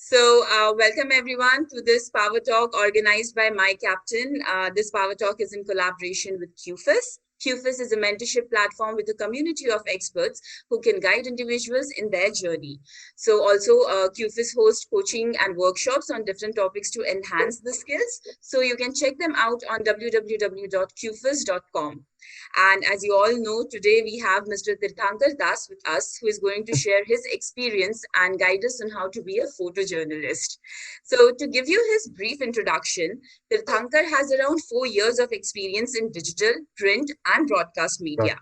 Welcome everyone to this Power Talk organized by my captain. This Power Talk is in collaboration with QFIS. QFIS is a mentorship platform with a community of experts who can guide individuals in their journey. QFIS hosts coaching and workshops on different topics to enhance the skills. So you can check them out on www.qfis.com. And as you all know, today we have Mr. Tirthankar Das with us, who is going to share his experience and guide us on how to be a photojournalist. So, to give you his brief introduction, Tirthankar has around 4 years of experience in digital, print, and broadcast media.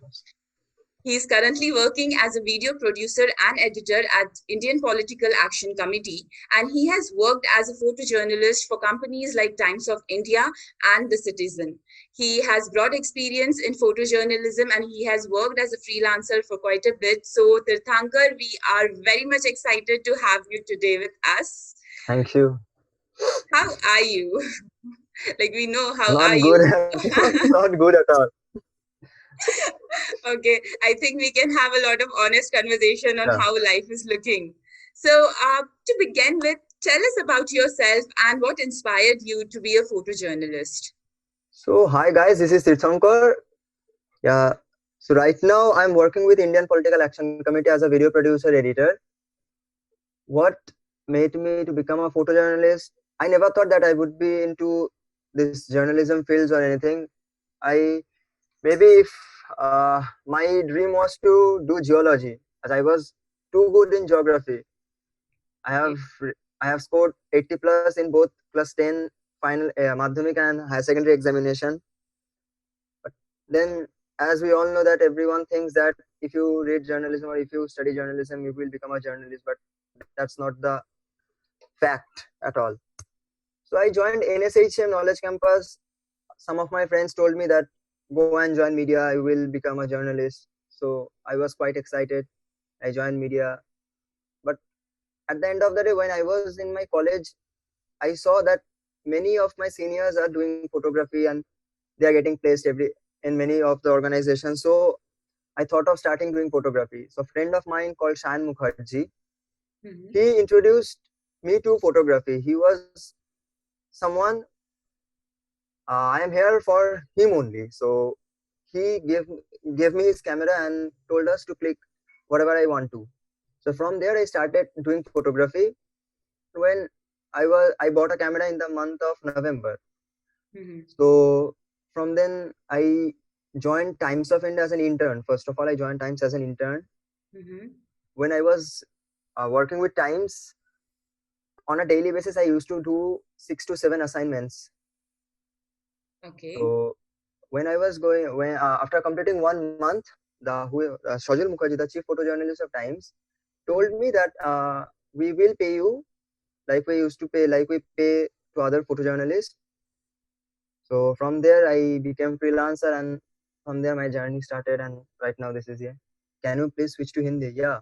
He is currently working as a video producer and editor at Indian Political Action Committee, and he has worked as a photojournalist for companies like Times of India and The Citizen. He has broad experience in photojournalism and he has worked as a freelancer for quite a bit. So, Tirthankar, we are very much excited to have you today with us. Thank you. How are you? Like, we know how Not are good. you? Not good at all. Okay, I think we can have a lot of honest conversation on Yeah. how life is looking. So, to begin with, tell us about yourself and what inspired you to be a photojournalist. So hi guys, this is Tirthankar. Yeah. So right now I'm working with Indian Political Action Committee as a video producer editor. What made me to become a photojournalist? I never thought that I would be into this journalism fields or anything. I maybe if my dream was to do geology, as I was too good in geography. I have I have scored 80 plus in both class 10 final madhyamik and higher secondary examination. But then, as we all know, that everyone thinks that if you read journalism or if you study journalism, you will become a journalist. But that's not the fact at all. So I joined NSHM Knowledge Campus. Some of my friends told me that go and join media, you will become a journalist. So I was quite excited. I joined media. But at the end of the day, when I was in my college, I saw that many of my seniors are doing photography and they are getting placed in many of the organizations. So I thought of starting doing photography. So a friend of mine called Shan Mukherjee, he introduced me to photography. He was someone I am here for him only. So he gave me his camera and told us to click whatever I want to. So from there I started doing photography. When I bought a camera in the month of November. So from then I joined Times of India as an intern. First of all, I joined Times as an intern. When I was working with Times on a daily basis, I used to do 6 to 7 assignments. Okay. So when I was going, when after completing 1 month, Shajul Mukherjee, the chief photojournalist of Times, told me that we will pay you like we pay to other photojournalists. So from there I became freelancer and from there my journey started and right now this is here. Can you please switch to Hindi? Yeah.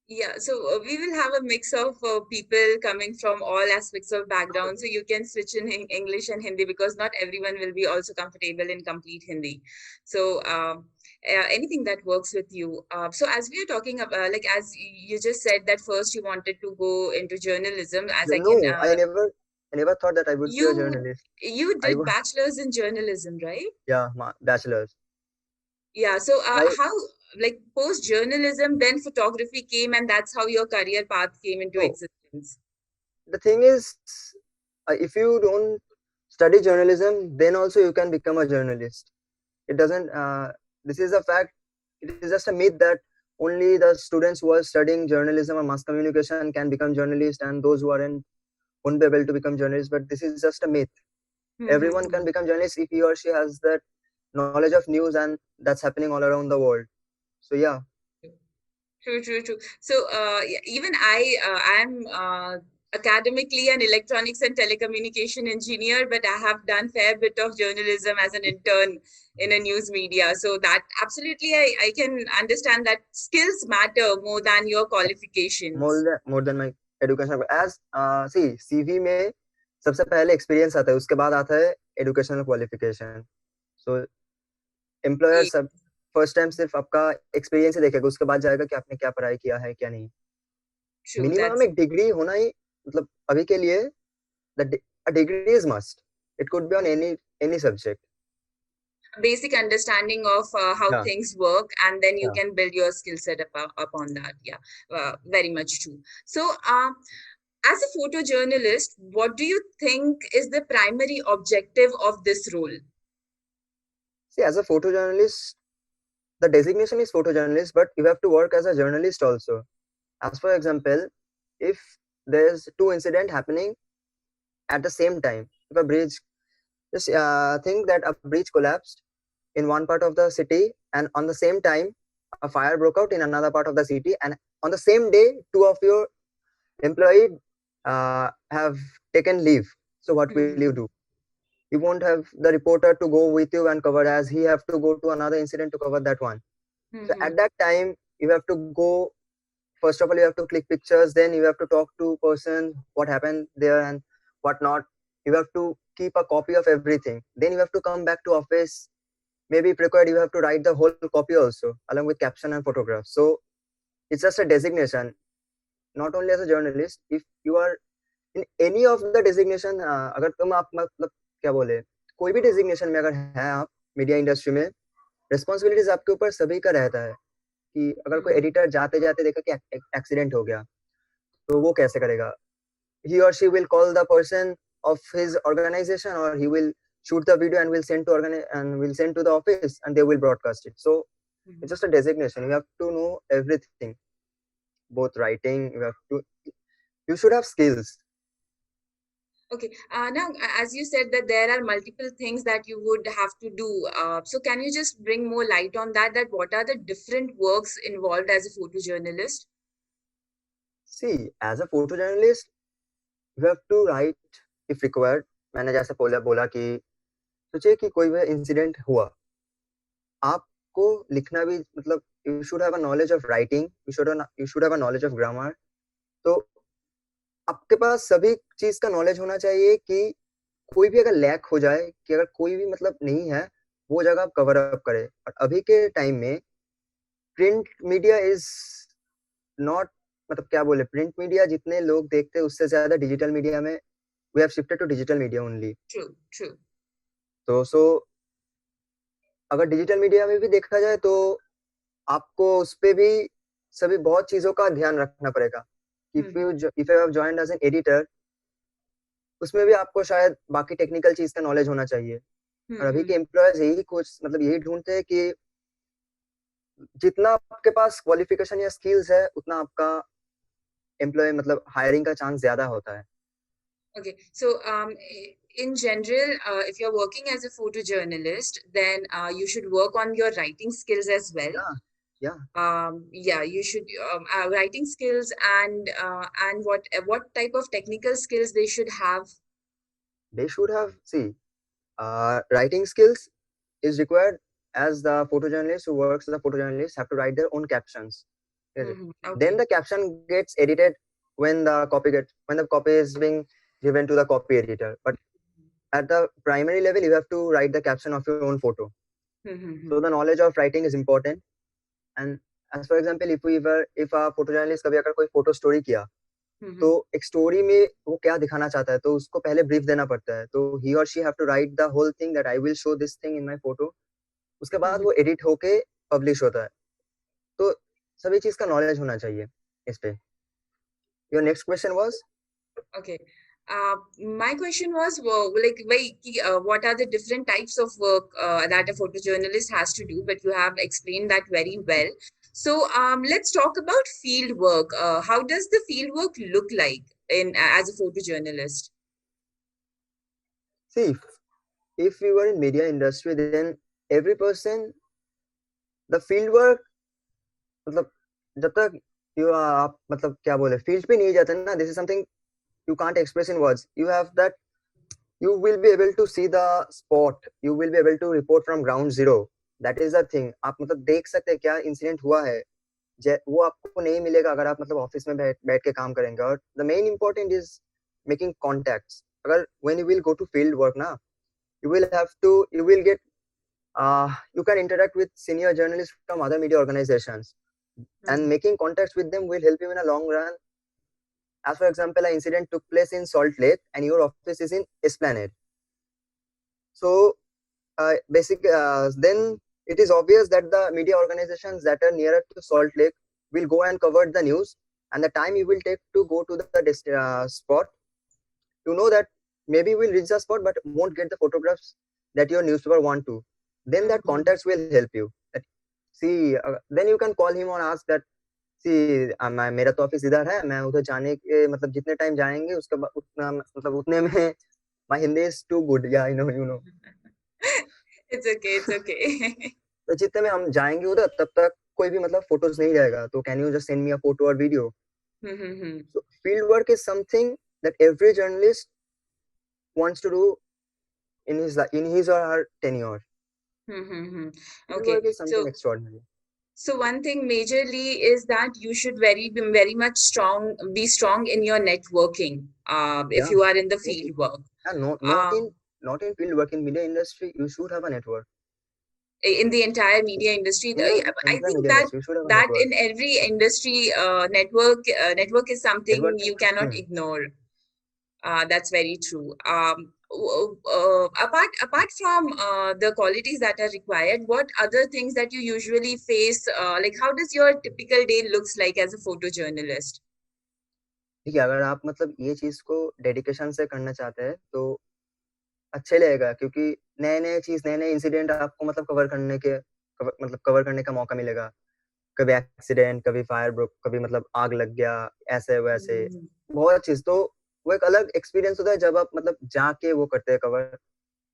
Yeah, so we will have a mix of people coming from all aspects of background. So you can switch in English and Hindi because not everyone will be also comfortable in complete Hindi. So anything that works with you. So as we are talking about, like as you just said that first you wanted to go into journalism, as I can. No, I never thought that I would be a You journalist. you I did bachelor's in journalism, right? yeah, bachelor's. Yeah. So I how like post journalism, then photography came, and that's how your career path came into no. existence. The thing is, if you don't study journalism, then also you can become a journalist. It doesn't. This is a fact. It is just a myth that only the students who are studying journalism or mass communication can become journalists, and those who aren't won't be able to become journalists. But this is just a myth. Everyone can become journalist if he or she has that knowledge of news and that's happening all around the world. So yeah. True. So, even I'm academically an electronics and telecommunication engineer, but I have done fair bit of journalism as an intern in a news media. So that absolutely, I can understand that skills matter more than your qualifications. more than my educational as see CV में सबसे पहले experience आता है उसके बाद आता है educational qualification so employer सब फर्स्ट टाइम सिर्फ आपका एक्सपीरियंस ही देखेगा उसके बाद जाएगा कि आपने क्या पढ़ाई किया है क्या नहीं True. मिनिमम That's एक डिग्री होना ही मतलब अभी के लिए a degree is must. It could be on any subject. basic understanding of how Yeah, things work, and then you yeah. can build your skill set upon that. Yeah, very much true. So, as a photojournalist, what do you think is the primary objective of this role? See, as a photojournalist, the designation is photojournalist, but you have to work as a journalist also. As for example, if there's two incident happening at the same time, if a bridge, just think that a bridge collapsed in one part of the city, and on the same time, a fire broke out in another part of the city, and on the same day, two of your employee have taken leave. So what will you Mm-hmm. do? You won't have the reporter to go with you and cover, as he have to go to another incident to cover that one. So Mm-hmm. at that time, you have to go. First of all, you have to click pictures. Then you have to talk to person what happened there and what not. You have to keep a copy of everything. Then you have to come back to office. Maybe if required, you have to write the whole copy also along with caption and photographs. So it's just a designation. Not only as a journalist, if you are in any of the designation, अगर तुम आप मतलब क्या बोले कोई भी designation में अगर है आप मीडिया इंडस्ट्री में, रिस्पॉन्सिबिलिटीज आपके ऊपर सभी का रहता है कि अगर कोई Mm-hmm. एडिटर जाते जाते देखा कि एक्सीडेंट हो गया तो वो कैसे करेगा. He or she will call the person of his organization, or he will shoot the video and will send to the office, and they will broadcast it. So Mm-hmm. it's just a designation. You have to know everything, both writing. You should have skills. Okay. Now, as you said that there are multiple things that you would have to do. So can you just bring more light on that? That what are the different works involved as a photojournalist? See, as a photojournalist, you have to write if required. मैंने जैसे बोला कि सोचिए कि कोई भी incident हुआ, आपको लिखना भी मतलब you should have a knowledge of writing, you should have a knowledge of grammar. तो आपके पास सभी चीज का नॉलेज होना चाहिए कि कोई भी अगर लैक हो जाए, कि अगर कोई भी मतलब नहीं है, वो जगह आप कवर अप करें. और अभी के टाइम में प्रिंट मीडिया इज नॉट, मतलब क्या बोले, प्रिंट मीडिया जितने लोग देखते हैं उससे ज्यादा डिजिटल मीडिया में we have shifted to digital media only. True, true. तो सो अगर डिजिटल मीडिया में भी देखा जाए तो आपको उस पे भी सभी बहुत चीजों का ध्यान रखना पड़ेगा. If you have joined as an editor, उसमें भी आपको शायद बाकी टेक्निकल चीज का नॉलेज होना चाहिए. और अभी के Mm-hmm. एम्प्लॉयज यही कुछ मतलब यही ढूंढते हैं कि जितना आपके पास क्वालिफिकेशन या स्किल्स है उतना आपका एम्प्लॉय मतलब हायरिंग का चांस ज्यादा होता है. Okay, so in general, if you're working as a photojournalist, then you should work on your writing skills as well. या या Yeah, you should writing skills, and what type of technical skills they should have. they should have, see, writing skills is required, as the photojournalist who works as a photojournalist have to write their own captions. Mm-hmm. Then Okay. the caption gets edited when the copy is being given to the copy editor. But at the primary level, you have to write the caption of your own photo. Mm-hmm. So the knowledge of writing is important. And as for example, if a photojournalist कभी अगर कोई photo story किया, तो Mm-hmm. एक story में वो क्या दिखाना चाहता है तो उसको पहले ब्रीफ देना पड़ता है. तो ही और she have to write the whole thing that I will show this thing in my photo. उसके बाद Mm-hmm. वो एडिट होके पब्लिश होता है. तो सभी चीज का नॉलेज होना चाहिए इस पे. Your next question was. Okay. My question was, well, like, what are the different types of work that a photojournalist has to do? But you have explained that very well. So, let's talk about field work. How does the field work look like in as a photojournalist? See, if you are in media industry, then every person, the field work, मतलब जब तक you आप मतलब क्या बोले field पे नहीं जाते ना, this is something you can't express in words. You have that, you will be able to see the spot, you will be able to report from ground zero. That is the thing. आप मतलब देख सकते हैं क्या incident हुआ है, वो आपको नहीं मिलेगा अगर आप मतलब ऑफिस में बैठ के काम करेंगे. और the main important is making contacts. अगर when you will go to field work ना, you will get you can interact with senior journalists from other media organizations, and Mhm. making contacts with them will help you in a long run as for example, an incident took place in Salt Lake and your office is in Esplanade. So then it is obvious that the media organizations that are nearer to Salt Lake will go and cover the news, and the time you will take to go to the spot, to know that maybe we'll reach the spot but won't get the photographs that your newspaper want to. Then that contacts will help you. That, see, then you can call him or ask that, see, मेरा तो office इधर है, मैं उधर जाने के मतलब जितने टाइम जाएंगे उसके बाद उतना मतलब उतने में my Hindi is too good, yeah, I know, you know. It's okay, it's okay. तो जितने में हम जाएंगे उधर तब तक कोई भी मतलब फोटोज नहीं रहेगा, तो can you just send me a photo और video. So field work is something that every journalist wants to do in his or her tenure. Field Okay, work is something extraordinary. so one thing majorly is that you should very much be strong in your networking, if you are in the field work. Not in field work, in media industry, you should have a network. In the entire media industry, I think that in every industry, network is something you cannot ignore. That's very true. Apart from the qualities that are required, what other things that you usually face? Like, how does your typical day looks like as a photojournalist? देखिए, अगर आप मतलब ये चीज को dedication से करना चाहते हैं तो अच्छे लगेगा, क्योंकि नए नए इंसिडेंट आपको मतलब कवर करने का मौका मिलेगा. कभी एक्सीडेंट, कभी फायर ब्रोक, कभी मतलब आग लग गया, ऐसे वैसे बहुत चीज. तो वो एक अलग एक्सपीरियंस होता है जब आप मतलब जाके वो करते हैं कवर.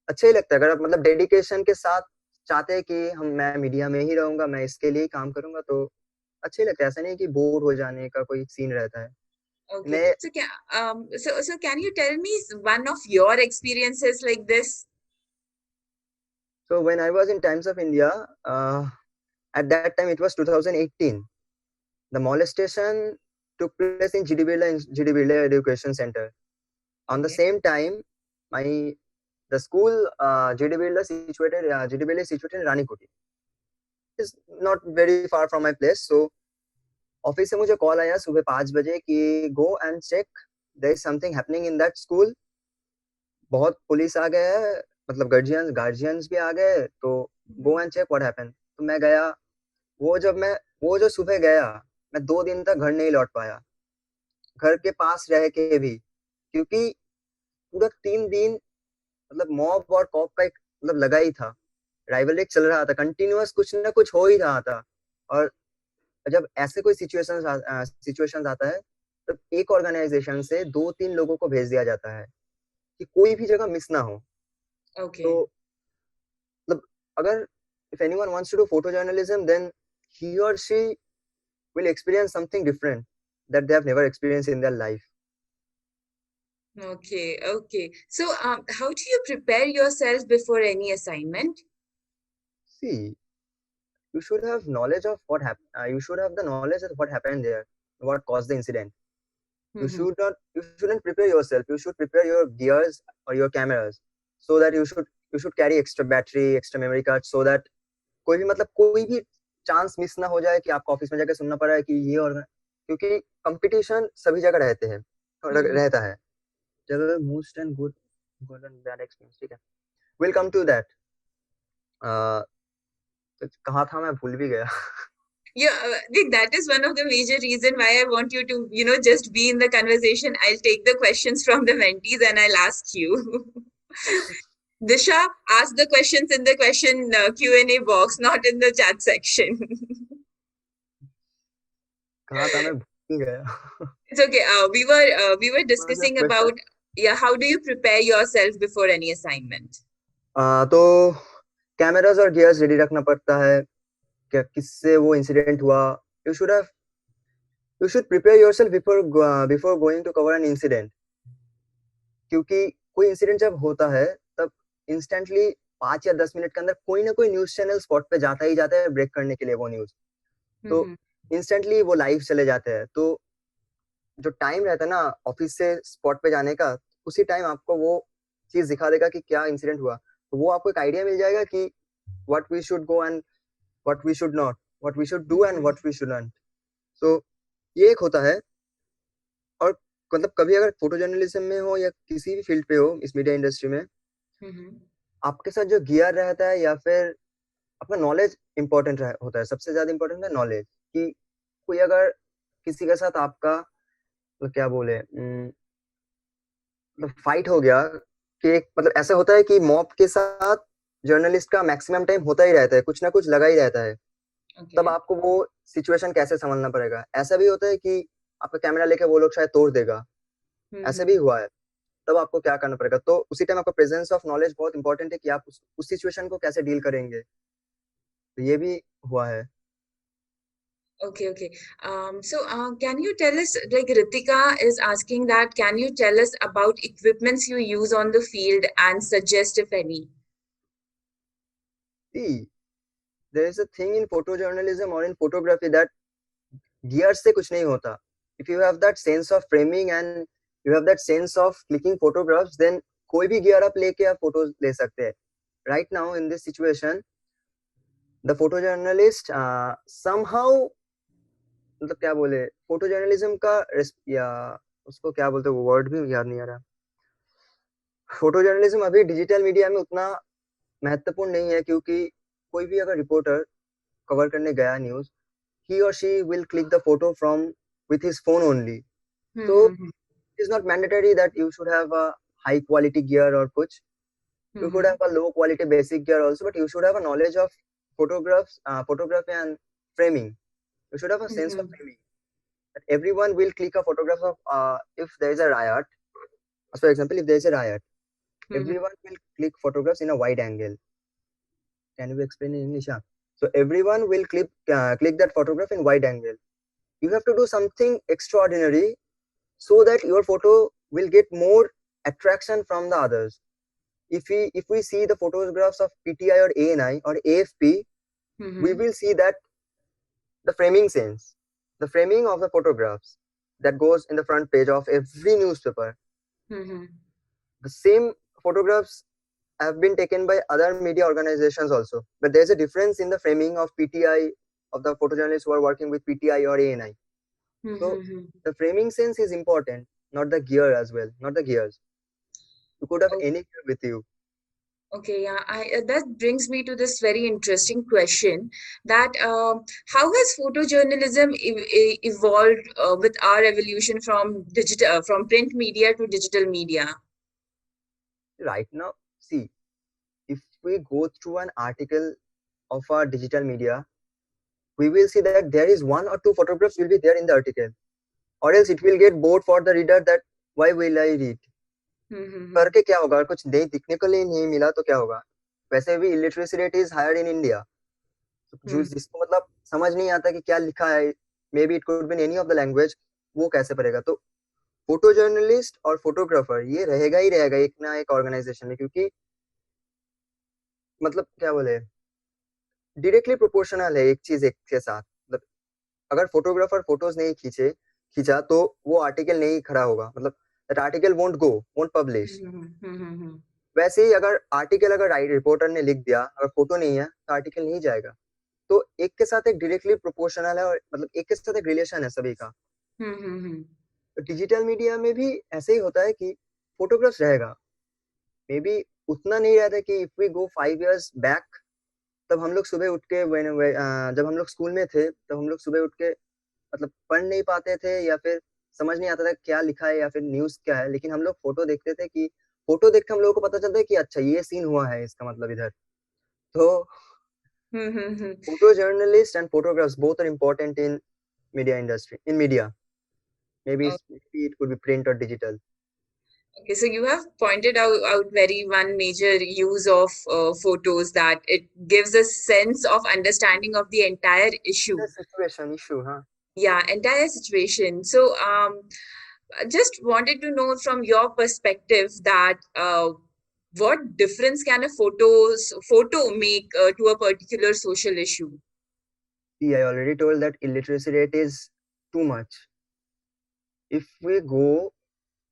अच्छा ही लगता है. अगर आप मतलब डेडिकेशन के साथ चाहते हैं कि मैं मीडिया में ही रहूंगा, मैं इसके लिए काम करूंगा, तो अच्छा ही लगता है. ऐसा नहीं कि बोर हो जाने का कोई सीन रहता है. Okay. So can you tell me one of your experiences like this? So when I was in Times of India, at that time it was 2018. The molestation took place in GD Birla Education Center. On the same time, the school GD Birla is situated in Ranikoti. It's not very far from my place. So office से मुझे call आया सुबह 5 बजे कि go and check, there is something happening in that school. बहुत police आ गए है, मतलब गार्जियंस भी आ गए, तो go and check what happened. तो मैं गया. वो जो सुबह गया, मैं 2 दिन तक घर नहीं लौट पाया, घर के पास रह के भी, क्योंकि पूरा 3 दिन मतलब मॉब और कॉप का एक मतलब लगा ही था. राइवलरी चल रहा था, कंटिन्यूअस कुछ ना कुछ हो ही रहा था. और जब ऐसे कोई सिचुएशंस आता है, तो एक ऑर्गेनाइजेशन से 2-3 लोगों को भेज दिया जाता है कि कोई भी जगह मिस ना हो. तो मतलब अगर if anyone wants to do photojournalism, then he or she will experience something different that they have never experienced in their life. Okay. So how do you prepare yourself before any assignment? See, you should have knowledge of what happened. You should have the knowledge of what happened there, what caused the incident. You shouldn't prepare yourself. You should prepare your gears or your cameras, so that you should carry extra battery, extra memory card, so that कोई भी chance miss ना हो जाए कि आपको office में जाकर सुनना पड़ा है कि ये, और क्योंकि कंपटीशन सभी जगह रहता है. जब most and good and bad experience, ठीक है, विल कम टू दैट. कहाँ था मैं भूल भी गया. Yeah, that is one of the major reason why I want you to, just be in the conversation. I'll take the questions from the mentees and I'll ask you. Disha, ask the questions in the question Q&A box, not in the chat section. कहाँ था मैं भूल गया. It's okay. We were discussing about how do you prepare yourself before any assignment? तो cameras और gears ready रखना पड़ता है. क्या किससे वो इंसिडेंट हुआ. You should prepare yourself before going to cover an incident. क्योंकि कोई इंसिडेंट जब होता है तब इंस्टेंटली 5 या 10 मिनट के अंदर कोई ना कोई न्यूज चैनल स्पॉट पे जाता ही जाता है ब्रेक करने के लिए वो न्यूज. तो इंस्टेंटली वो लाइव चले जाते हैं. तो जो टाइम रहता है ना ऑफिस से स्पॉट पे जाने का, उसी टाइम आपको वो चीज दिखा देगा कि क्या इंसिडेंट हुआ. तो वो आपको एक आइडिया मिल जाएगा कि what we should go and what we should not, what we should do and what we should not. So ये एक होता है. और मतलब कभी अगर फोटो जर्नलिज्म में हो या किसी भी फील्ड पे हो इस मीडिया इंडस्ट्री में, आपके साथ जो गियर रहता है या फिर आपका नॉलेज इंपॉर्टेंट होता है। सबसे ज्यादा इंपॉर्टेंट है नॉलेज। कि कोई अगर किसी के साथ आपका मतलब क्या बोले मतलब फाइट हो गया, कि मतलब ऐसा होता है कि मॉब के साथ जर्नलिस्ट का मैक्सिमम टाइम होता ही रहता है, कुछ ना कुछ लगा ही रहता है। तब Okay. आपको वो सिचुएशन कैसे संभालना पड़ेगा। ऐसा भी होता है कि आपका कैमरा लेके वो लोग शायद तोड़ देगा, ऐसे भी हुआ है। तब आपको क्या करना पड़ेगा। तो उसी टाइम आपका प्रेजेंस ऑफ नॉलेज बहुत इंपॉर्टेंट है कि आप उस सिचुएशन को कैसे डील करेंगे। तो ये भी हुआ है। Okay, okay. Can you tell us, like Ritika is asking that, can you tell us about equipments you use on the field and suggest if any? See, there is a thing in photojournalism or in photography that gear से कुछ नहीं होता। If you have that sense of framing and you have that sense of clicking photographs, then कोई भी gear आप लेके आप photos ले सकते हैं। Right now in this situation the photo journalist somehow मतलब क्या बोले, फोटो जर्नलिज्म का या उसको क्या बोलते हैं, वो वर्ड भी याद नहीं आ रहा। फोटो जर्नलिज्म अभी डिजिटल मीडिया में उतना महत्वपूर्ण नहीं है, क्योंकि कोई भी अगर रिपोर्टर कवर करने गया news, he or she will click the photo from with his phone only. So it's not mandatory that you should have a high quality gear or kuch. You could have a low quality basic gear also, but you should have a knowledge of photography and framing. You should have a sense of framing. That everyone will click a photograph of if there is a riot. For example, if there is a riot, everyone will click photographs in a wide angle. Can you explain in English? Yeah. So everyone will click that photograph in wide angle. You have to do something extraordinary so that your photo will get more attraction from the others. If we see the photographs of PTI or ANI or AFP, we will see that the framing sense, the framing of the photographs that goes in the front page of every newspaper. The same photographs have been taken by other media organizations also, but there's a difference in the framing of PTI, of the photojournalists who are working with PTI or ANI. So the framing sense is important, not the gear as well, not the gears. You could have any gear with you. Okay, yeah, that brings me to this very interesting question that how has photojournalism evolved with our evolution from digital from print media to digital media? Right now, see, if we go through an article of our digital media, we will see that there is one or two photographs will be there in the article, or else it will get bored for the reader that why will I read? करके क्या होगा, कुछ नहीं दिखने को नहीं मिला तो क्या होगा। वैसे भी illiteracy rate is higher in India, जो जिसको मतलब समझ नहीं आता कि क्या लिखा है, may be it could be any of the language, वो कैसे पढ़ेगा। तो फोटो जर्नलिस्ट और फोटोग्राफर ये रहेगा ही रहेगा एक ना एक ऑर्गेनाइजेशन में, क्योंकि मतलब क्या बोले, डायरेक्टली प्रोपोर्शनल है एक चीज एक के साथ। मतलब अगर फोटोग्राफर फोटोज नहीं खींचा तो वो आर्टिकल नहीं खड़ा होगा, मतलब दैट आर्टिकल वोंट पब्लिश। वैसे ही अगर आर्टिकल अगर रिपोर्टर ने लिख दिया, अगर फोटो नहीं है तो आर्टिकल नहीं जाएगा। तो एक के साथ एक डायरेक्टली प्रोपोर्शनल है, और मतलब एक के साथ एक रिलेशन है सभी का। डिजिटल मीडिया में भी ऐसे ही होता है कि फोटोग्राफ्स रहेगा, मे बी उतना नहीं रहता कि if we go 5 years back, तब हम लोग सुबह उठ के जब हम लोग स्कूल में थे तब हम लोग सुबह उठ के मतलब पढ़ नहीं पाते थे, या फिर समझ नहीं आता था क्या लिखा है या फिर न्यूज क्या है, लेकिन हम लोग फोटो देखते थे कि फोटो देख के हम लोगों को पता चलता है कि अच्छा ये सीन हुआ है, इसका मतलब इधर। तो photo journalist and photographs both are important in media industry, in media. Maybe it could be print or digital. Okay, so you have pointed out very one major use of photos, that it gives a sense of understanding of the entire issue. The situation issue, huh? Yeah, entire situation. So, I just wanted to know from your perspective that what difference can a photo make to a particular social issue? See, I already told that illiteracy rate is too much. If we go,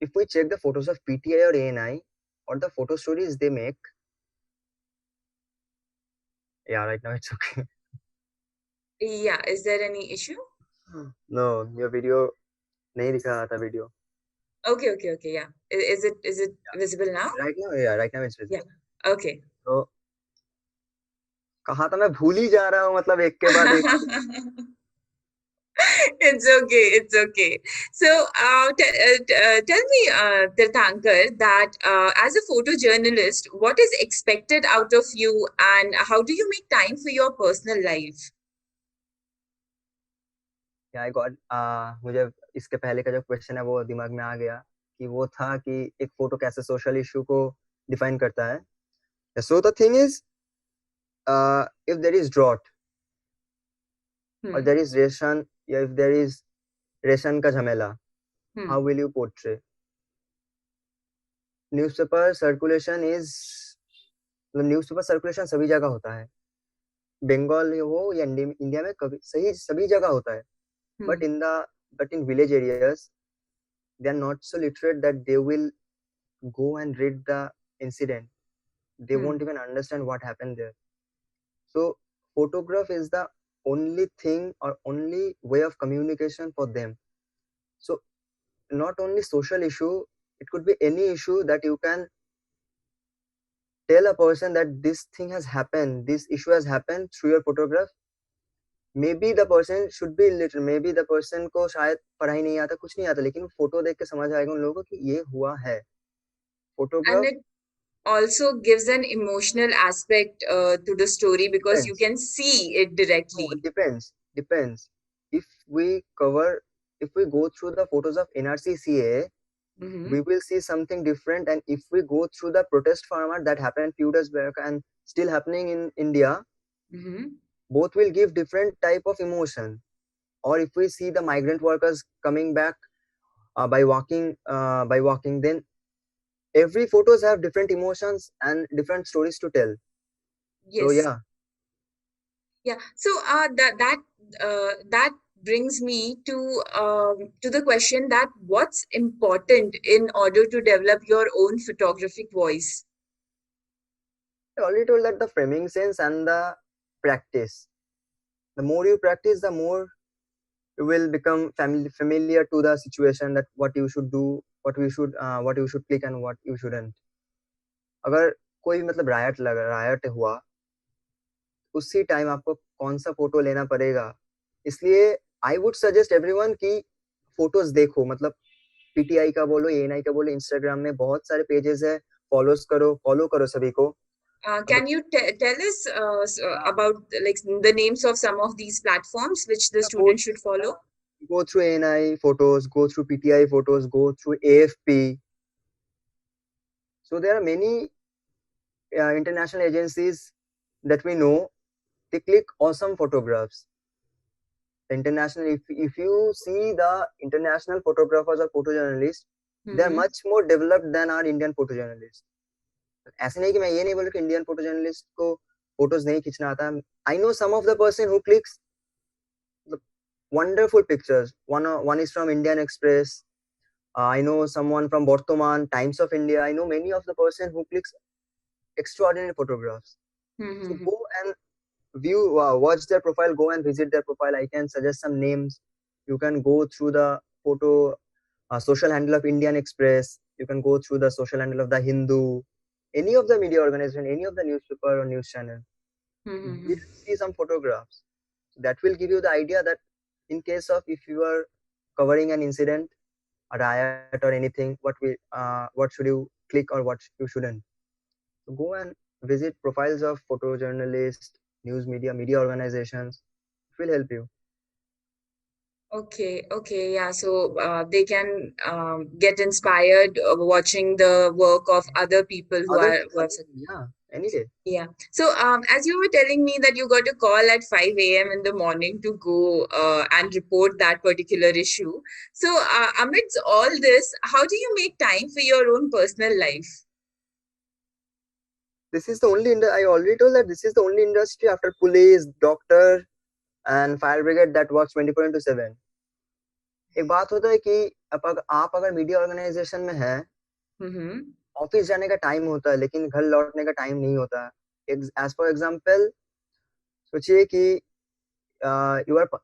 if we check the photos of PTI or ANI or the photo stories they make, yeah, right now it's okay. Yeah, is there any issue? No, your video नहीं दिखा रहा था video. Okay. Yeah. Is it visible now? right now it's Yeah. visible. Okay. तो कहा था मैं भूल ही जा रहा हूँ मतलब एक के बाद एक. It's okay. It's okay. So, tell me, Tirthankar, that as a photojournalist, what is expected out of you, and how do you make time for your personal life? I got मुझे इसके पहले का जो क्वेश्चन है वो दिमाग में आ गया कि वो था कि एक फोटो कैसे सोशल इशू को डिफाइन करता है. So the thing is if there is drought और Hmm. देयर इज रेशन या इफ देयर इज रेशन का झमेला, Hmm. How will you portray. Newspaper circulation is मतलब न्यूज़पेपर सर्कुलेशन सभी जगह होता है, बंगाल हो या इंडिया में कभी सही सभी जगह होता है. Hmm. But in village areas they are not so literate that they will go and read the incident. They Hmm. won't even understand what happened there. So photograph is the only thing or only way of communication for them. So not only social issue, it could be any issue that you can tell a person that this thing has happened, this issue has happened through your photograph. Maybe the person should be illiterate, maybe the person को शायद पढ़ाई नहीं आता, कुछ नहीं आता, लेकिन photo देख के समझ आएगा उन लोगों को कि ये हुआ है. And photograph it also gives an emotional aspect to the story because you depends. can see it No, it directly. depends. If we cover, if we go through the photos of NRCCA, Mm-hmm. we will see something different. And if we go through the protest format that happened few days back and still happening in India, Mm-hmm. both will give different type of emotion. Or if we see the migrant workers coming back by walking, then every photos have different emotions and different stories to tell. So Yes. yeah, Yeah. So that brings me to the question that what's important in order to develop your own photographic voice? I already told that the framing sense and the practice. The more you practice, the more you will become familiar to the situation, that what you should do, what you should click and what you shouldn't. अगर कोई मतलब riot हुआ, उसी time आपको कौन सा photo लेना पड़ेगा. इसलिए आई वुड सजेस्ट एवरीवन कि फोटोज देखो, मतलब पीटीआई का बोलो, एएनआई का बोलो, इंस्टाग्राम में बहुत सारे पेजेस है, फॉलो करो सभी को. अगर Can you tell us about like the names of some of these platforms which the go student should follow? go through ANI photos, go through PTI photos, go through AFP. So there are many international agencies that we know. They click awesome photographs. International, if you see the international photographers or photojournalists, they are Mm-hmm. much more developed than our Indian photojournalists. ऐसे नहीं कि मैं ये नहीं बोलूँ कि Indian photojournalist को photos नहीं खींचना आता. I know some of the person who clicks wonderful pictures. One is from Indian Express. I know someone from Bortoman, Times of India. I know many of the person who clicks extraordinary photographs. So Mm-hmm. go and view, watch their profile, go and visit their profile. I can suggest some names. You can go through the photo social handle of Indian Express. You can go through the social handle of the Hindu, any of the media organization, any of the newspaper or news channel. Mm-hmm. You see some photographs. That will give you the idea that in case of if you are covering an incident, a riot or anything, what should you click or what you shouldn't. So go and visit profiles of photojournalists, media organizations. It will help you. Okay, yeah. So they can get inspired watching the work of other people who have. Yeah, any day. Yeah. So, as you were telling me that you got a call at 5 a.m. in the morning to go and report that particular issue. So, amidst all this, how do you make time for your own personal life? This is the only I already told that this is the only industry after police, doctor, and fire brigade that works 24 into 7. एक बात होता है कि आप अगर media organisation में हैं, Mm-hmm. Office जाने का टाइम होता है लेकिन घर लौटने का टाइम नहीं होता. एज फॉर एग्जांपल, सोचिए कि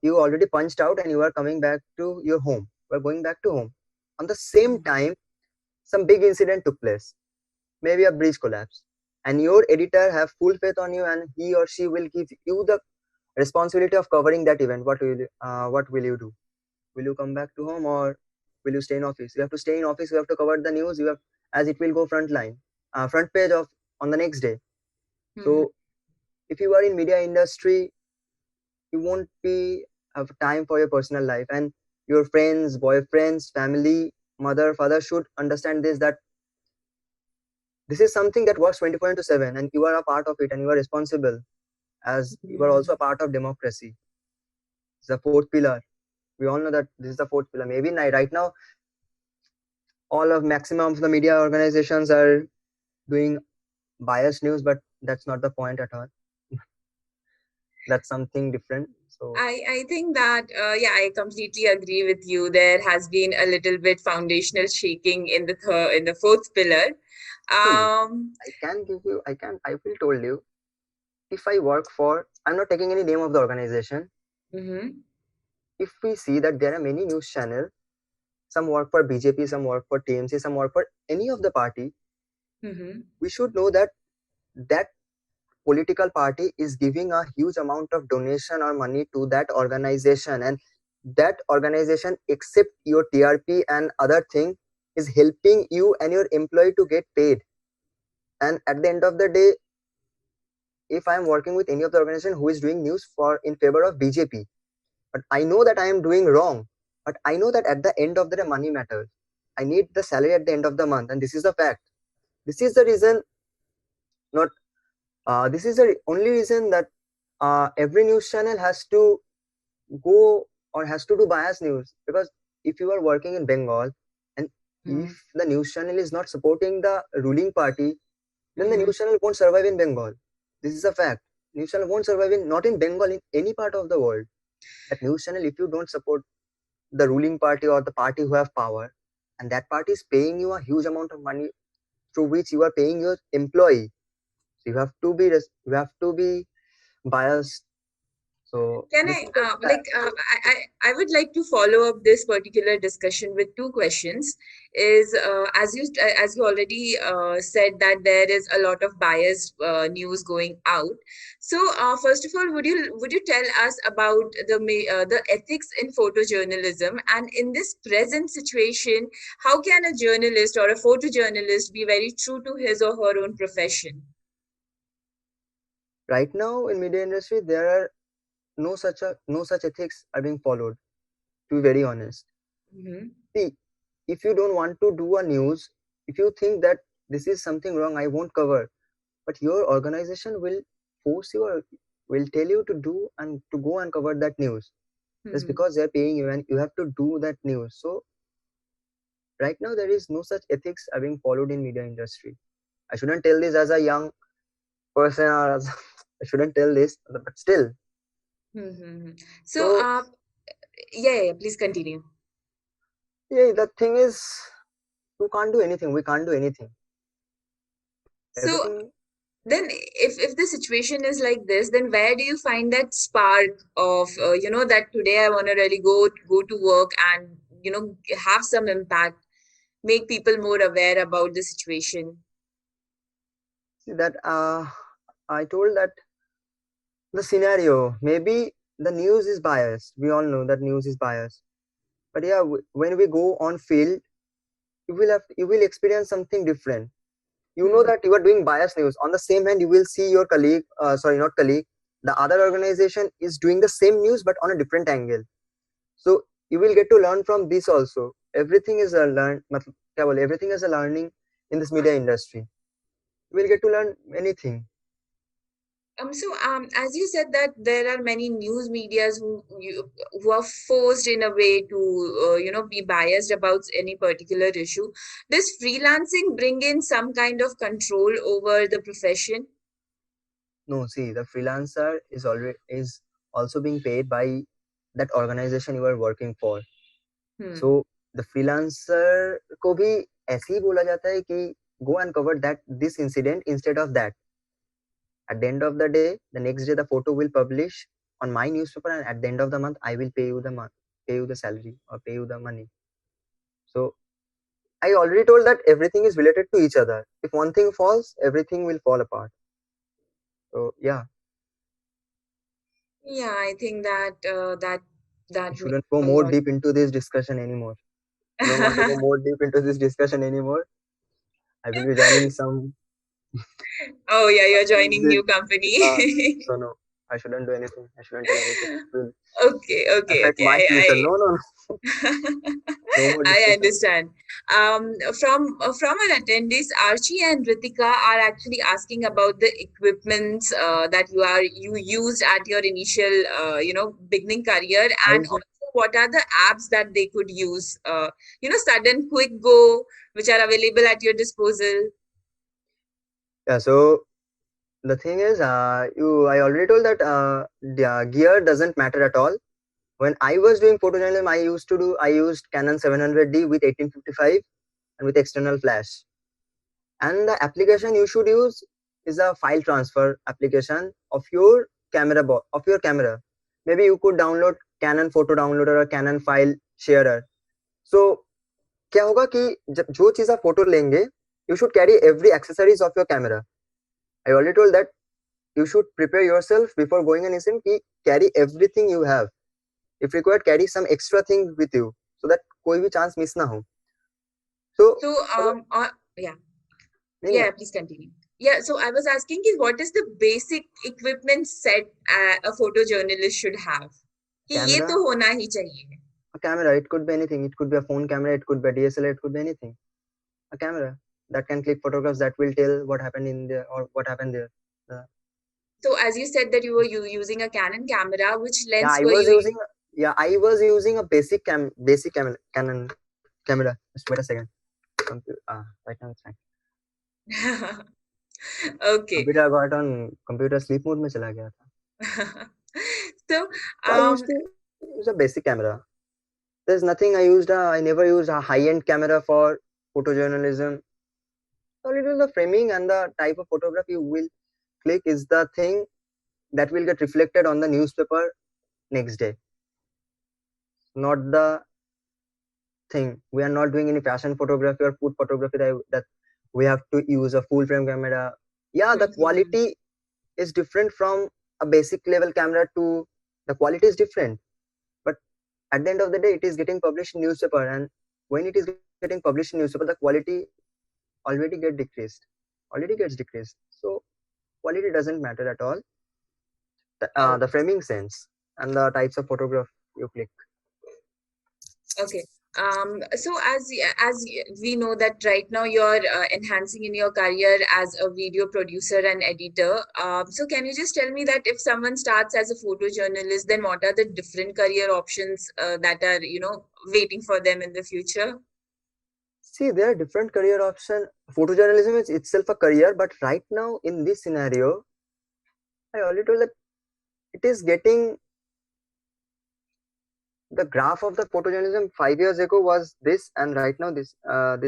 you already punched out and you are coming back to your home. You are going back to home. On the same time, some big incident took place, maybe a bridge collapse, and your editor have full faith on you, and he or she will give you the responsibility of covering that event. What will you do? Will you come back to home, or will you stay in office? You have to stay in office. You have to cover the news. You have, as it will go front page of on the next day. Mhm. So if you are in media industry, you won't be have time for your personal life, and your friends, boyfriends, family, mother, father should understand this, that this is something that works 24 into 7, and you are a part of it, and you are responsible, as you are also a Mhm. part of democracy. It's the fourth pillar. We all know that this is the fourth pillar. Maybe right now all of maximum of the media organizations are doing biased news, but that's not the point at all. That's something different. So I think that yeah, I completely agree with you. There has been a little bit foundational shaking in the in the fourth pillar. see, Um, I will told you, if I work for, I'm not taking any name of the organization. mhm, If we see that there are many news channels, some work for BJP, some work for TMC, some work for any of the party, mhm, we should know that that political party is giving a huge amount of donation or money to that organization, and that organization accept your TRP and other thing, is helping you and your employee to get paid. And at the end of the day, if I am working with any of the organization who is doing news for in favor of BJP, but I know that I am doing wrong, but I know that at the end of the day money matters. I need the salary at the end of the month, and this is the fact. This is the reason, not this is the only reason that every news channel has to go or has to do bias news. Because if you are working in Bengal, and if mhm, the news channel is not supporting the ruling party, then the mhm, news channel won't survive in Bengal. This is a fact. News channel won't survive in, not in Bengal, in any part of the world. That news channel, if you don't support the ruling party or the party who have power, and that party is paying you a huge amount of money through which you are paying your employee, so you have to be biased. So Can this I, is the like, I would like to follow up this particular discussion with two questions. Is as you already said that there is a lot of biased news going out. So, first of all, would you tell us about the ethics in photojournalism, and in this present situation, how can a journalist or a photojournalist be very true to his or her own profession? right now in media industry there are no such ethics are being followed, to be very honest. Mm-hmm. See, if you don't want to do a news, if you think that this is something wrong, I won't cover, but your organization will force you or will tell you to do and to go and cover that news, just Mm-hmm. because they're paying you and you have to do that news. So right now there is no such ethics are being followed in media industry. I shouldn't tell this as a young person, or as I shouldn't tell this, but still. Mm-hmm. So, So yeah, please continue. yeah, the thing is, you can't do anything. We can't do anything. So Everything. then, if the situation is like this, then where do you find that spark of that today I want to really go to work and have some impact, make people more aware about the situation? See that I told that the scenario, maybe the news is biased. We all know that news is biased. But yeah, when we go on field, you will experience something different. You know Hmm. that you are doing biased news. On the same hand, you will see your colleague, sorry, not colleague, the other organization is doing the same news but on a different angle. So you will get to learn from this also. Everything is a everything is a learning in this media industry. You will get to learn anything. As you said that there are many news medias who are forced in a way to be biased about any particular issue. Does freelancing bring in some kind of control over the profession? No, see, the freelancer is also being paid by that organization you are working for. Hmm. So the freelancer को भी ऐसे ही बोला जाता है कि go and cover this incident instead of that. At the end of the day, the next day the photo will publish on my newspaper, and at the end of the month I will pay you the salary or pay you the money. So I already told that everything is related to each other. If one thing falls, everything will fall apart. So yeah, Yeah, I think that I that shouldn't makes go a more lot. deep into this discussion anymore. I don't want to go more deep into this discussion anymore. I will be joining some. Oh yeah, you're joining This, new company. so no, I shouldn't do anything. I shouldn't tell anything. It will Okay, okay, affect okay. my future. No, no, no, no more I discussion. understand. From our attendees, Archie and Ritika are actually asking about the equipment that you used at your initial beginning career, I and just also what are the apps that they could use. Sudden quick go, which are available at your disposal. yeah. So the thing is, I already told that the gear doesn't matter at all. When I was doing photojournalism, I used Canon 700D with 1855 and with external flash. And the application you should use is a file transfer application of your of your camera. Maybe you could download Canon photo downloader or Canon file sharer. So क्या होगा कि जब जो चीज आप photo लेंगे, you should carry every accessories of your camera. I already told that you should prepare yourself before going on sim कि carry everything you have. If required, carry some extra thing with you so that कोई भी chance miss ना हो. So So, yeah. नहीं नहीं Yeah, please continue. Yeah, so I was asking is what is the basic equipment set a photojournalist should have? कि ये camera तो होना ही चाहिए. a camera, it could be anything. It could be a phone camera, it could be a DSLR, it could be anything. A camera that can click photographs that will tell what happened in there or what happened there. Uh, So as you said that you were using a Canon camera, which yeah, lens I were was you? using I was using a basic Canon camera. Just wait a second. Right now it's fine. Okay. Computer got on computer sleep mode में चला गया था. So, So I used to use a basic camera. There's nothing I never used a high-end camera for photojournalism. So little the framing and the type of photograph you will click is the thing that will get reflected on the newspaper next day, not the thing. We are not doing any fashion photography or food photography that we have to use a full frame camera. Yeah, the quality is different from a basic level camera to the quality is different. But at the end of the day, it is getting published in newspaper, and when it is getting published in newspaper, the quality already gets decreased. So quality doesn't matter at all. oh, The framing sense and the types of photograph you click. okay. So we know that right now you're enhancing in your career as a video producer and editor. So can you just tell me that if someone starts as a photojournalist, then what are the different career options that are, waiting for them in the future? See, there are different career options. Photojournalism is itself a career, but right now in this scenario, I already told that it is getting the graph of the photojournalism 5 years ago was this, and right now this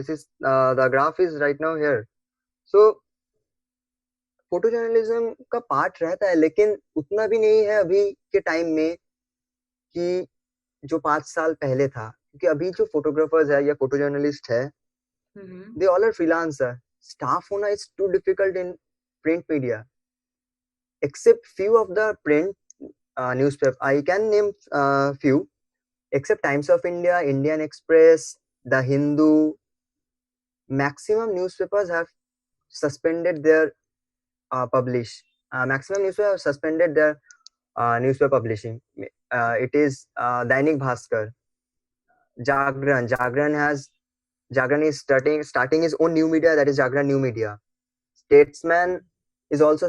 is the graph is right now here. So फोटोजर्नलिज्म का part रहता है, लेकिन उतना भी नहीं है अभी के टाइम में कि जो 5 साल पहले था, क्योंकि अभी जो फोटोग्राफर्स है या फोटो जर्नलिस्ट है, they all are freelancer. Staff होना is too difficult in print media, except few of the print newspaper. I can name few, except Times of India, Indian Express, The Hindu. Maximum newspapers have suspended their maximum newspapers have suspended their newspaper publishing. It is Dainik Bhaskar, Jagran. Jagran is starting his own new media, that is Jagran New Media. Statesman is also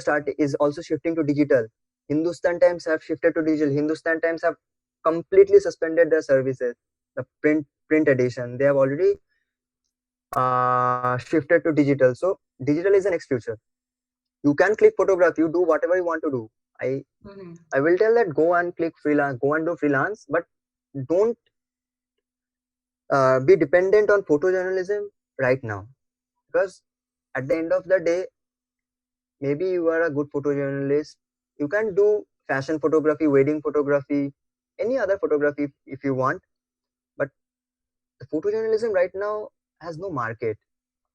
shifting to digital. Hindustan Times have shifted to digital. Hindustan Times have completely suspended their services. The print edition, they have already shifted to digital. So digital is the next future. You can click photograph. You do whatever you want to do. I will tell that go and click freelance, go and do freelance, but don't be dependent on photojournalism right now, because at the end of the day, maybe you are a good photojournalist, you can do fashion photography, wedding photography, any other photography if you want, but the photojournalism right now has no market.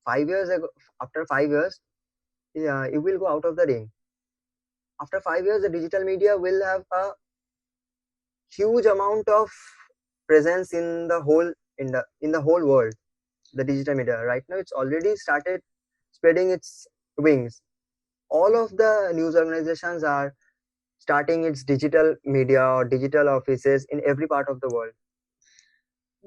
5 years ago, after 5 years, it will go out of the ring. After 5 years, the digital media will have a huge amount of presence in the whole in the whole world. The digital media right now, it's already started spreading its wings. All of the news organizations are starting its digital media or digital offices in every part of the world.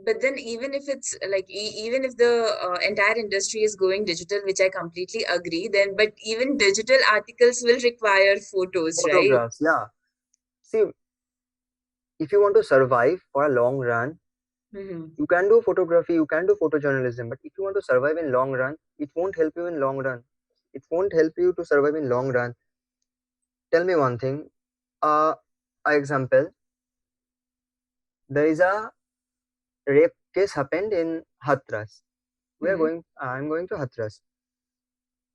But then even if it's like even if the entire industry is going digital, which I completely agree, then but even digital articles will require photos, right? Photographs, yeah. See, if you want to survive for a long run, Mm-hmm. you can do photography, you can do photojournalism, but if you want to survive in long run, it won't help you in long run. It won't help you to survive in long run. Tell me one thing. Uh, example, there is a rape case happened in Hathras. Mm-hmm. I'm going to Hathras.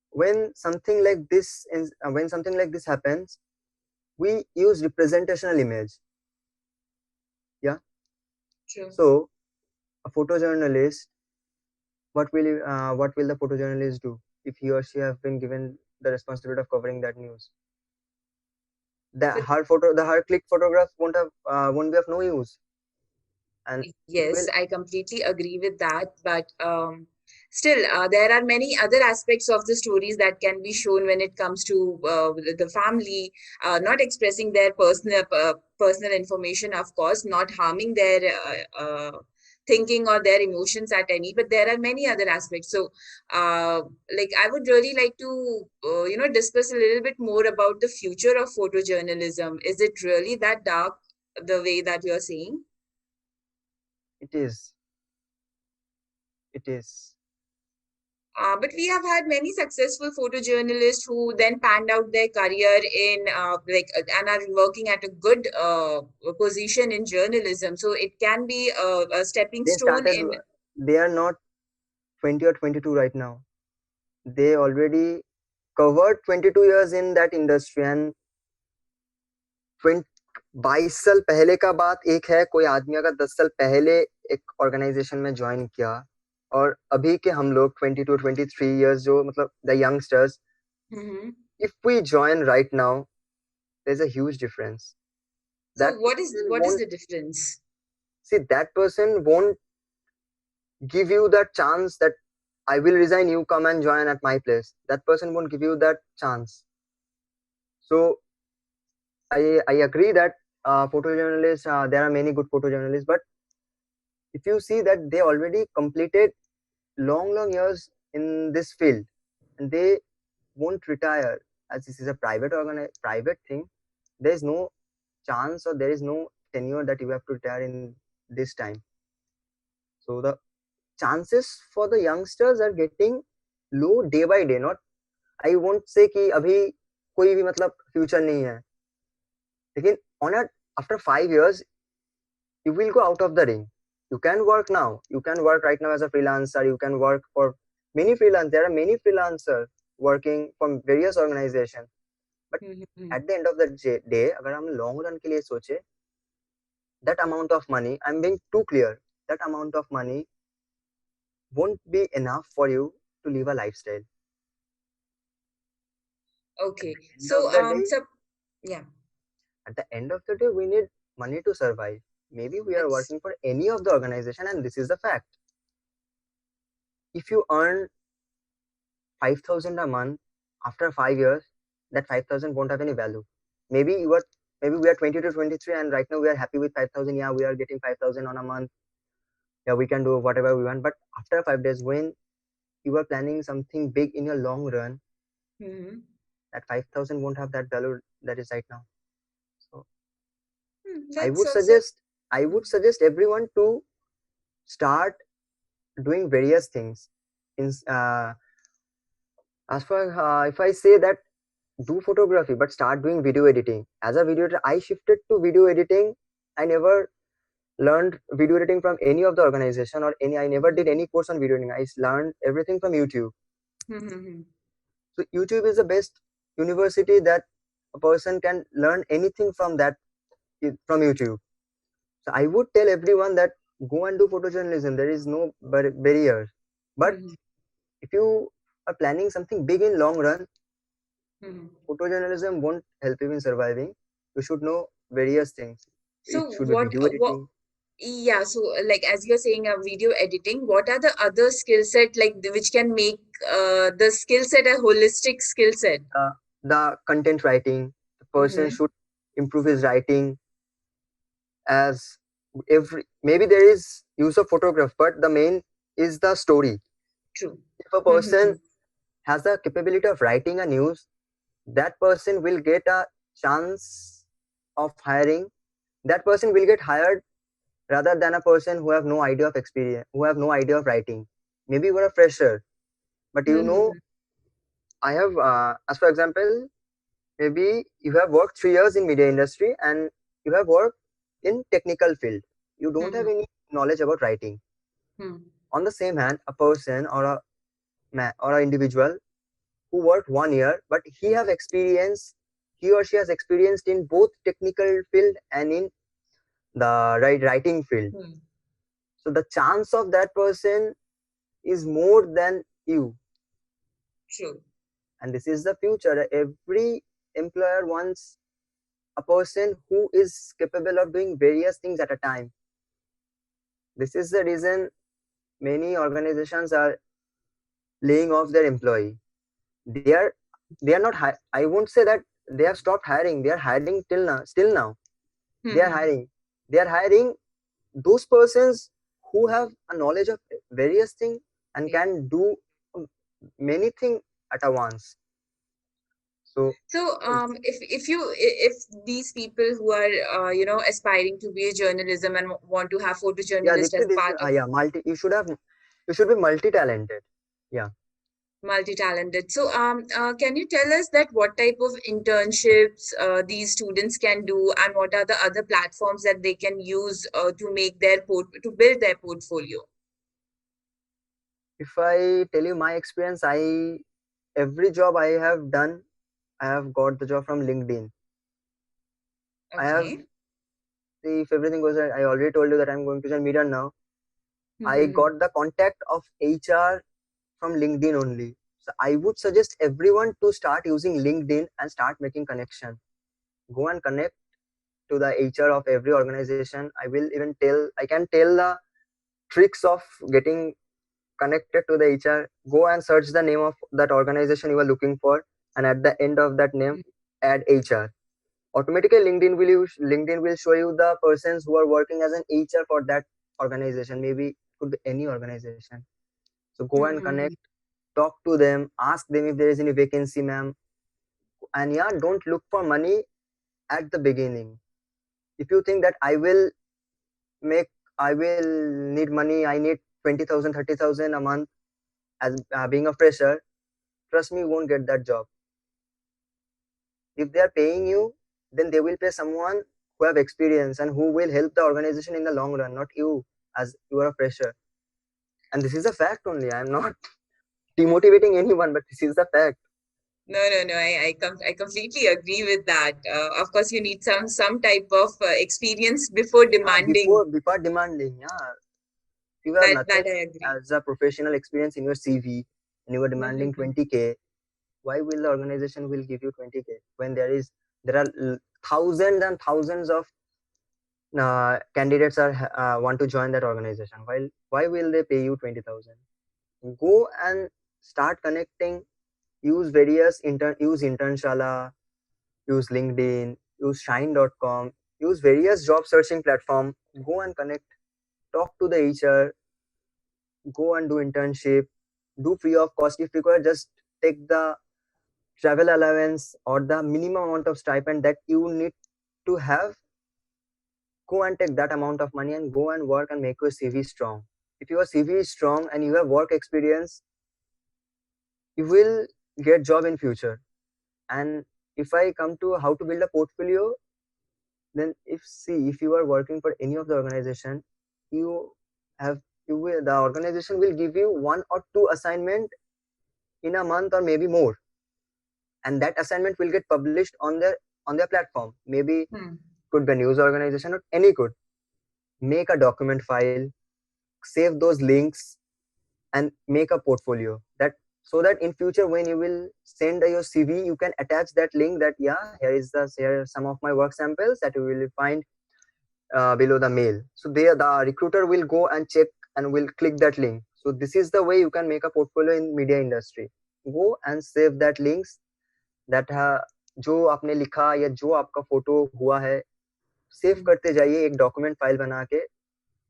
When something like this is, when something like this happens, we use representational image. Yeah. True. So a photojournalist, what will the photojournalist do if he or she have been given the responsibility of covering that news? But The her click photograph won't be of no use, and it yes, will. I completely agree with that. But still, there are many other aspects of the stories that can be shown when it comes to the family, not expressing their personal information, of course, not harming their thinking or their emotions at any. But there are many other aspects. So, like, I would really like to, discuss a little bit more about the future of photojournalism. Is it really that dark, the way that you're saying? It is. It is. But we have had many successful photojournalists who then panned out their career in and are working at a good position in journalism. So it can be a stepping They stone started. in. They are not 20 or 22 right now. They already covered 22 years in that industry, and 22 साल पहले का बात एक है, कोई आदमी अगर 10 साल पहले एक ऑर्गेनाइजेशन में ज्वाइन किया, और अभी के हम लोग 22-23 years जो मतलब the youngsters, Mhm. if we join right now, there's a huge difference. So That person what is won't the difference? see, that person won't give you that chance that I will resign, you come and join at my place. That person won't give you that chance. So I agree that photojournalists, there are many good photojournalists, but if you see that they already completed long years in this field, and they won't retire, as this is a private thing, there is no chance or there is no tenure that you have to retire in this time. So the chances for the youngsters are getting low day by day. Not, I won't say कि अभी कोई भी मतलब future नहीं है, लेकिन on a after 5 years you will go out of the ring. You can work now. You can work right now as a freelancer. You can work for many freelance. There are many freelancers working from various organizations. But Mhm. at the end of the day, अगर हम long run के लिए सोचे, that amount of money, I'm being too clear, that amount of money won't be enough for you to live a lifestyle. At Okay. the end So of the day, yeah, we need money to survive. Maybe we are that's working for any of the organization, and this is the fact. If you earn 5,000 a month, after 5 years, that 5,000 won't have any value. Maybe maybe we are 20 to 23, and right now we are happy with 5,000. Yeah, we are getting 5,000 on a month. Yeah, we can do whatever we want. But after 5 days, when you are planning something big in your long run, Mhm. that 5,000 won't have that value that is right now. So I That's would also. suggest I would suggest everyone to start doing various things. In as far if I say that, do photography but start doing video editing. As a video editor, I shifted to video editing. I never learned video editing from any of the organization or any. I never did any course on video editing. I learned everything from YouTube. Mhm. So YouTube is the best university that a person can learn anything from that, from YouTube. So I would tell everyone that go and do photojournalism. There is no barrier. But Mhm. if you are planning something big in long run, Mhm. photojournalism won't help you in surviving. You should know various things. So It should be video what editing. yeah, so like as you're saying, video editing, what are the other skill set like which can make the skill set a holistic skill set? The content writing. The person Mm-hmm. should improve his writing. As every, maybe there is use of photograph, but the main is the story. True. If a Mm-hmm. person has the capability of writing a news, that person will get a chance of hiring. That person will get hired rather than a person who have no idea of experience, who have no idea of writing. Maybe you are a fresher, but you know, Mm-hmm. I have, as for example, maybe you have worked 3 years in media industry and you have worked in technical field. You don't have Mm-hmm. any knowledge about writing. Mm-hmm. On the same hand, a person or a man or an individual who worked 1 year, but he or she has experienced in both technical field and in the writing field. Hmm. So the chance of that person is more than you. True. And this is the future. Every employer wants a person who is capable of doing various things at a time. This is the reason many organizations are laying off their employee. They are they are not I won't say that they have stopped hiring. They are hiring till now, still now. they are Mm-hmm. hiring they are hiring those persons who have a knowledge of various things and Yeah. can do many things at a once. So So, if these people who are aspiring to be a journalism and want to have yeah, photojournalist Dipti, as this part of yeah, you should be multi talented. Yeah. multi-talented. So, can you tell us that what type of internships these students can do, and what are the other platforms that they can use to make their to build their portfolio? If I tell you my experience, I every job I have done, I have got the job from LinkedIn. I have, Okay. see, if everything goes right, I already told you that I'm going to join media now. I Mm-hmm. got the contact of HR from LinkedIn only. So I would suggest everyone to start using LinkedIn and start making connection. Go and connect to the HR of every organization. I can tell the tricks of getting connected to the HR. Go and search the name of that organization you are looking for, and at the end of that name, add HR. Automatically, LinkedIn will show you the persons who are working as an HR for that organization. Maybe it could be any organization. So go and connect, Mm-hmm. talk to them, ask them if there is any vacancy, ma'am. And yeah, don't look for money at the beginning. If you think that make I will need money, I need 20,000, 30,000 a month as being a fresher, trust me, you won't get that job. If they are paying you, then they will pay someone who have experience and who will help the organization in the long run, not you as you are a fresher. And this is a fact only. I am not demotivating anyone, but this is the fact. No, no, no. I completely agree with that. Of course, you need some type of experience before Yeah, demanding. before demanding, yeah, you have nothing That I agree. as a professional experience in your CV and you are demanding Mm-hmm. 20K, why will the organization will give you 20K when there are thousands and thousands of candidates are want to join that organization? Why will they pay you 20,000? Go and start connecting. Use Internshala, use LinkedIn, use Shine.com, use various job searching platform. Go and connect, talk to the HR, go and do internship, do free of cost. If required, just take the travel allowance or the minimum amount of stipend that you need to have. Go and take that amount of money and go and work and make your CV strong. If your CV is strong and you have work experience, you will get job in future. And if I come to how to build a portfolio, then if you are working for any of the organization, you have the organization will give you one or two assignment in a month or maybe more, and that assignment will get published on their platform. Maybe Hmm. could be a news organization or any could. Make a document file, save those links, and make a portfolio, that so that in future when you will send your CV, you can attach that link that yeah, here are some of my work samples that you will find below the mail. So the recruiter will go and check and will click that link. So this is the way you can make a portfolio in media industry. Go and save that links that जो आपने लिखा या जो आपका photo हुआ है, save करते जाइए एक डॉक्यूमेंट फाइल बना के.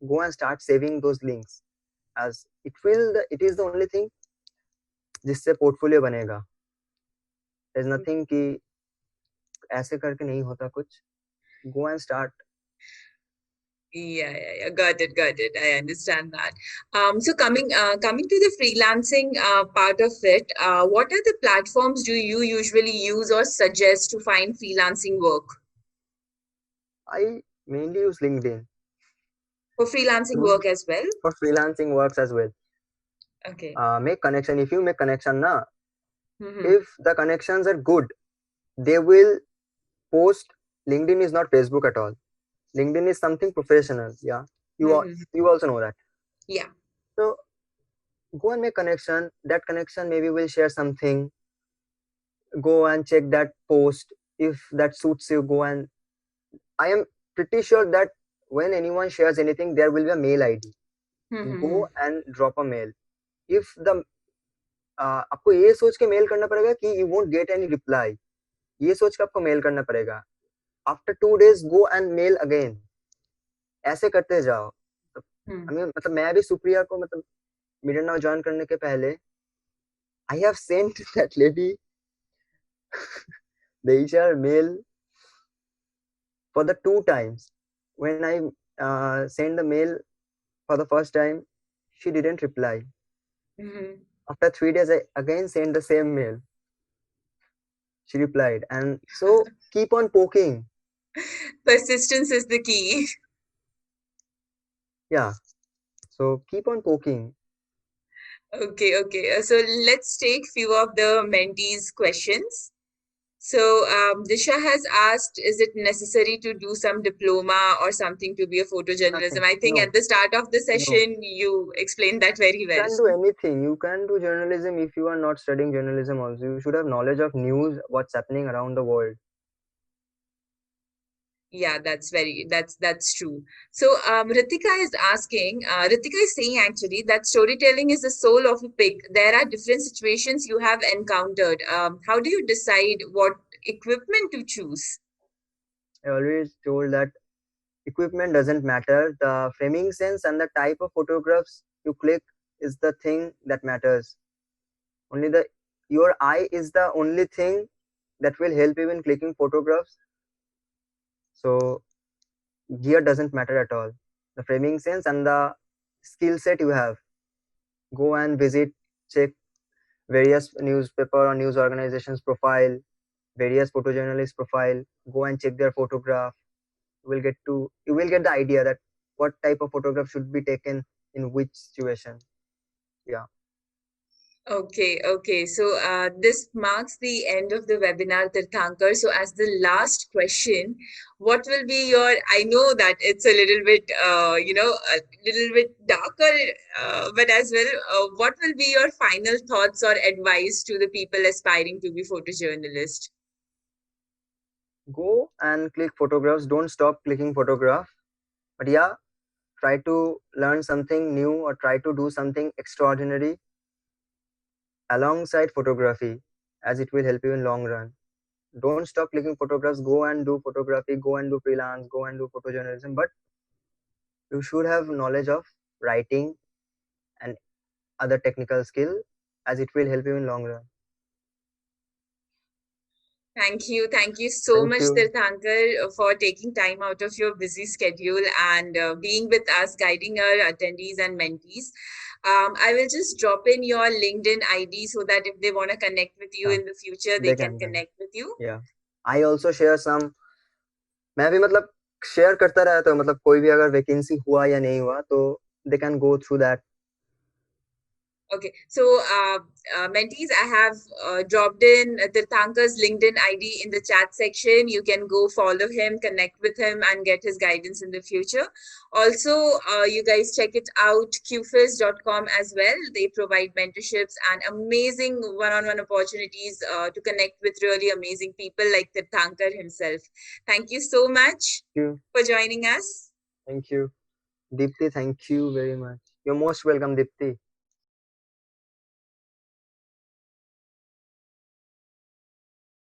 Go and start saving those links, as it is the only thing जिससे पोर्टफोलियो बनेगा. There is nothing कि ऐसे करके नहीं होता कुछ. Go and start. Yeah. Got it. I understand that. So coming to the freelancing part of it, what are the platforms do you usually use or suggest to find freelancing work? I mainly use LinkedIn. For freelancing work as well? For freelancing works as well. Okay. Make connection. If you make connection, if the connections are good, they will post. LinkedIn is not Facebook at all. LinkedIn is something professional. Yeah, you also know that. Yeah. So go and make connection. That connection maybe will share something. Go and check that post. If that suits you, go and. I am pretty sure that when anyone shares anything, there will be a mail ID. Go and drop a mail. If the आपको ये सोच के mail करना पड़ेगा कि you won't get any reply. ये सोच के आपको मेल करना पड़ेगा. After 2 days, go and mail again. ऐसे करते जाओ. मतलब मैं भी सुप्रिया को मतलब मिडन नाउ ज्वाइन करने के पहले I have sent that lady the HR mail for the 2 times. When I sent the mail for the first time, she didn't reply. After 3 days, I again sent the same mail. She replied, and so keep on poking. Persistence is the key. Yeah, so keep on poking. Okay. So let's take few of the mentees' questions. So Disha has asked, is it necessary to do some diploma or something to be a photojournalism? I think at the start of the session, you explained that very well. You can do anything. You can do journalism if you are not studying journalism also. You should have knowledge of news, what's happening around the world. Yeah, that's true. So Ritika is asking, Ritika is saying actually that storytelling is the soul of a pig. There are different situations you have encountered. How do you decide what equipment to choose? I always told that equipment doesn't matter. The framing sense and the type of photographs you click is the thing that matters. Only your eye is the only thing that will help you in clicking photographs. So gear doesn't matter at all. The framing sense and the skill set you have. Go and check various newspaper or news organizations profile, various photojournalist profile. Go and check their photograph. You will get the idea that what type of photograph should be taken in which situation. Yeah. Okay. So this marks the end of the webinar, Tirthankar. So as the last question, what will be your, I know that it's a little bit, a little bit darker, but as well, what will be your final thoughts or advice to the people aspiring to be photojournalist? Go and click photographs. Don't stop clicking photograph. But yeah, try to learn something new or try to do something extraordinary alongside photography, as it will help you in long run. Don't stop clicking photographs. Go and do photography, go and do freelance, go and do photojournalism, but you should have knowledge of writing and other technical skill, as it will help you in long run. Thank you so much, Tirthankar, for taking time out of your busy schedule and being with us, guiding our attendees and mentees. I will just drop in your LinkedIn ID so that if they want to connect with you in the future, they can connect with you. Yeah, I also share some. मैं भी मतलब share करता रहता हूँ, मतलब कोई भी अगर वैकेंसी हुआ या नहीं हुआ तो they can go through that. Okay, so mentees, I have dropped in Tirthankar's LinkedIn ID in the chat section. You can go follow him, connect with him, and get his guidance in the future. Also, you guys check it out, qfizz.com as well. They provide mentorships and amazing one-on-one opportunities to connect with really amazing people like Tirthankar himself. Thank you so much You. for joining us. Thank you. Deepti, thank you very much. You're most welcome, Deepti.